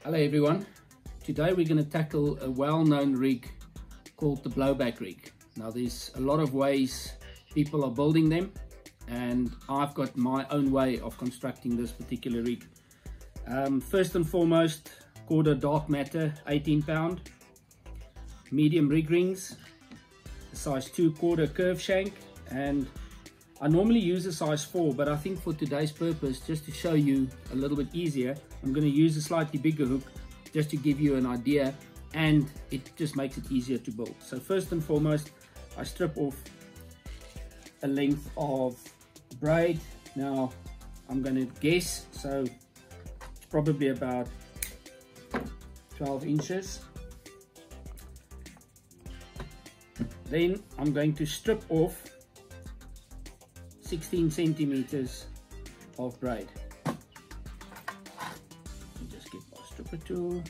Hello everyone, today we're going to tackle a well-known rig called the blowback rig. Now there's a lot of ways people are building them and I've got my own way of constructing this particular rig. First and foremost, Korda dark matter 18 pound, medium rig rings, a size 2 Korda curve shank, and I normally use a size 4, but I think for today's purpose, just to show you a little bit easier, I'm going to use a slightly bigger hook just to give you an idea, and it just makes it easier to build. So first and foremost, I strip off a length of braid. Now I'm going to guess, so it's probably about 12 inches. Then I'm going to strip off 16 centimeters of braid. Just get my stripper tool.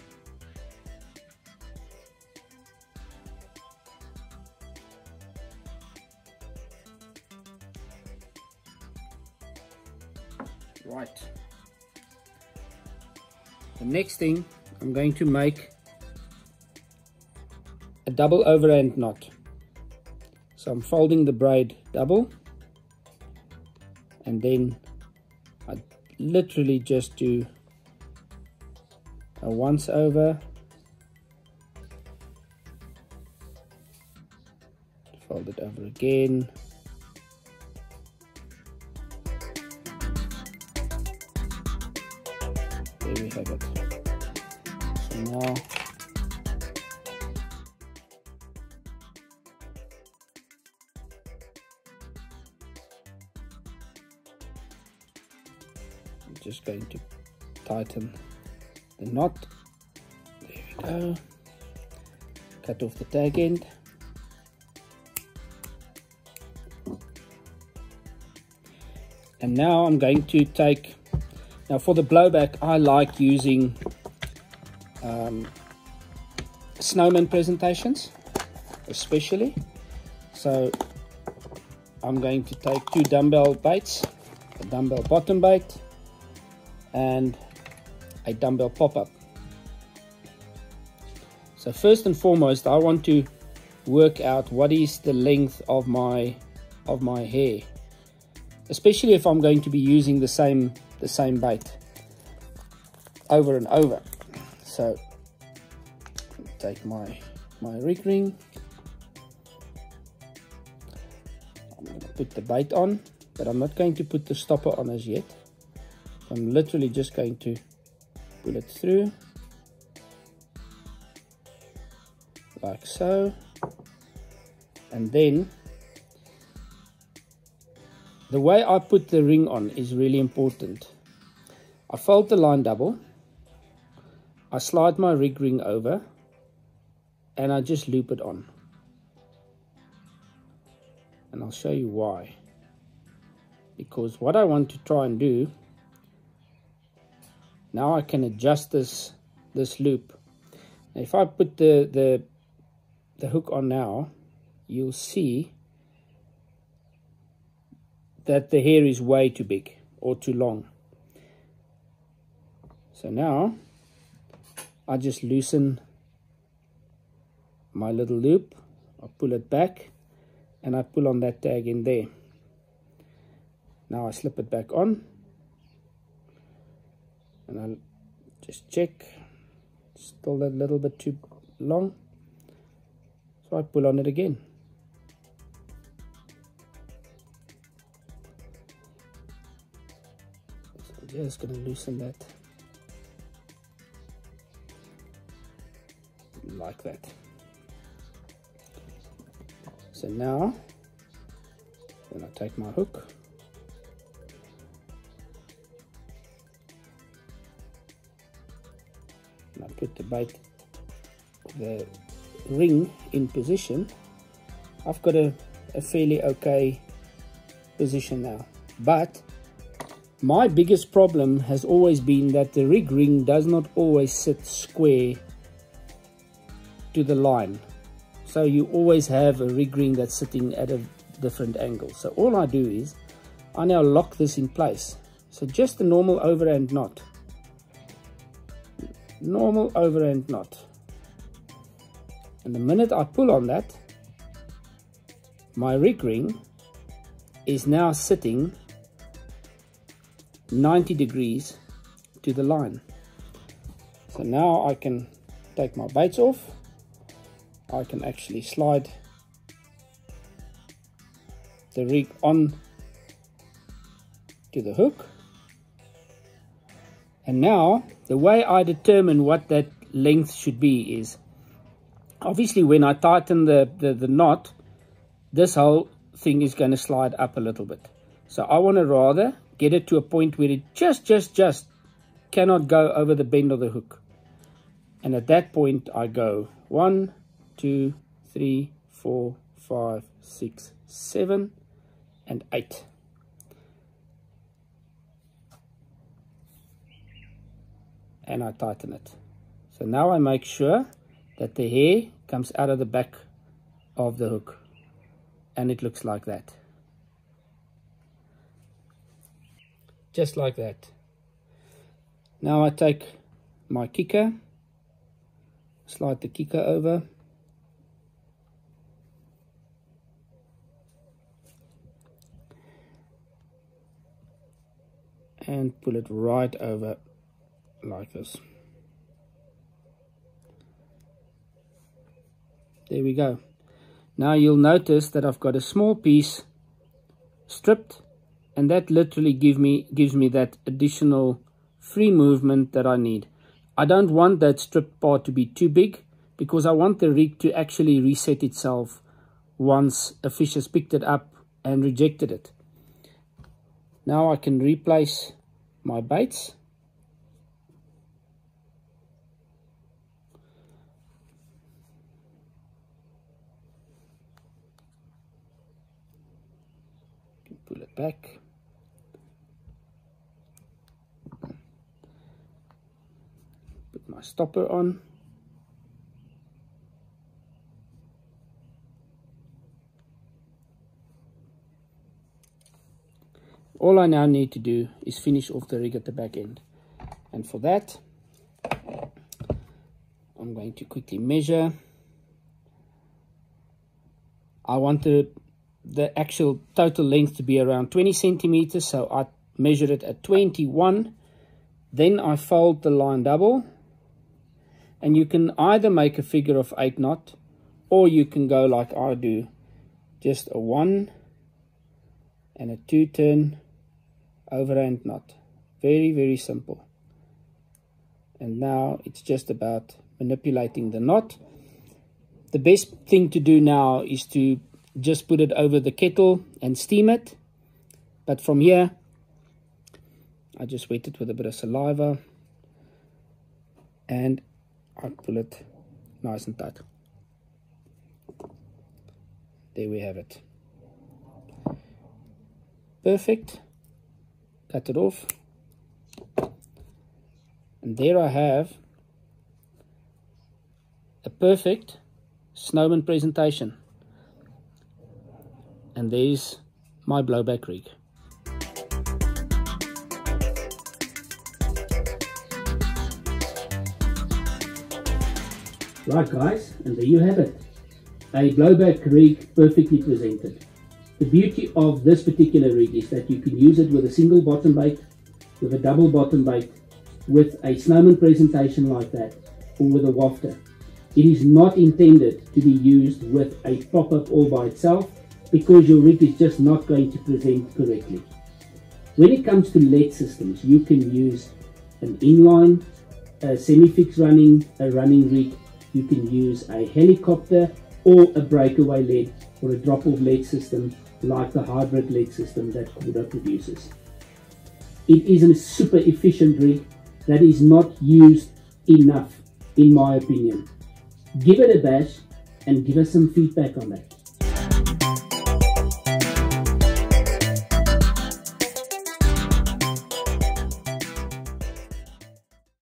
Right. The next thing, I'm going to make a double overhand knot. So I'm folding the braid double, and then I literally just do a once over, fold it over again, there we have it. So now I'm just going to tighten the knot. There we go. Cut off the tag end. And now I'm going to take, now for the blowback I like using snowman presentations especially. So I'm going to take 2 dumbbell baits, a dumbbell bottom bait and a dumbbell pop-up. So first and foremost, I want to work out what is the length of my hair, especially if I'm going to be using the same bait over and over. So take my rig ring, I'm going to put the bait on, but I'm not going to put the stopper on as yet. I'm literally just going to pull it through like so, and then the way I put the ring on is really important. I fold the line double, I slide my rig ring over, and I just loop it on, and I'll show you why. Because what I want to try and do, now I can adjust this loop. Now if I put the hook on now, you'll see that the hair is way too big or too long. So now I just loosen my little loop, I pull it back, and I pull on that tag in there. Now I slip it back on, and I'll just check, still a little bit too long, so I pull on it again. So I'm just going to loosen that like that. So now then I take my hook, and I put the ring in position. I've got a fairly okay position now, but my biggest problem has always been that the rig ring does not always sit square to the line. So you always have a rig ring that's sitting at a different angle. So all I do is I now lock this in place. So just a normal overhand knot. normal overhand knot. And the minute I pull on that, my rig ring is now sitting 90 degrees to the line. So now I can take my baits off. I can actually slide the rig on to the hook. And now the way I determine what that length should be is, obviously when I tighten the knot, this whole thing is going to slide up a little bit. So I want to rather get it to a point where it just cannot go over the bend of the hook. And at that point I go 1, 2, 3, 4, 5, 6, 7, and 8. And I tighten it. So now I make sure that the hair comes out of the back of the hook, and it looks like that. Just like that. Now I take my kicker, slide the kicker over, and pull it right over like this. There we go. Now you'll notice that I've got a small piece stripped, and that literally gives me that additional free movement that I need. I don't want that stripped part to be too big, because I want the rig to actually reset itself once a fish has picked it up and rejected it. Now I can replace my baits. Pull it back. Put my stopper on. All I now need to do is finish off the rig at the back end. And for that, I'm going to quickly measure. I want the actual total length to be around 20 centimeters, so I measure it at 21. Then I fold the line double, and you can either make a figure of 8 knot, or you can go like I do, just a 1 and a 2 turn overhand knot. Very simple. And now it's just about manipulating the knot. The best thing to do now is to just put it over the kettle and steam it, but from here I just wet it with a bit of saliva and I pull it nice and tight. There we have it. Perfect. Cut it off, and there I have a perfect snowman presentation. And there's my blowback rig. Right guys, and there you have it. A blowback rig perfectly presented. The beauty of this particular rig is that you can use it with a single bottom bait, with a double bottom bait, with a snowman presentation like that, or with a wafter. It is not intended to be used with a pop-up all by itself, because your rig is just not going to present correctly. When it comes to lead systems, you can use an inline, a semi-fixed running, a running rig. You can use a helicopter or a breakaway lead or a drop-off lead system like the hybrid lead system that Korda produces. It is a super efficient rig that is not used enough, in my opinion. Give it a bash and give us some feedback on that.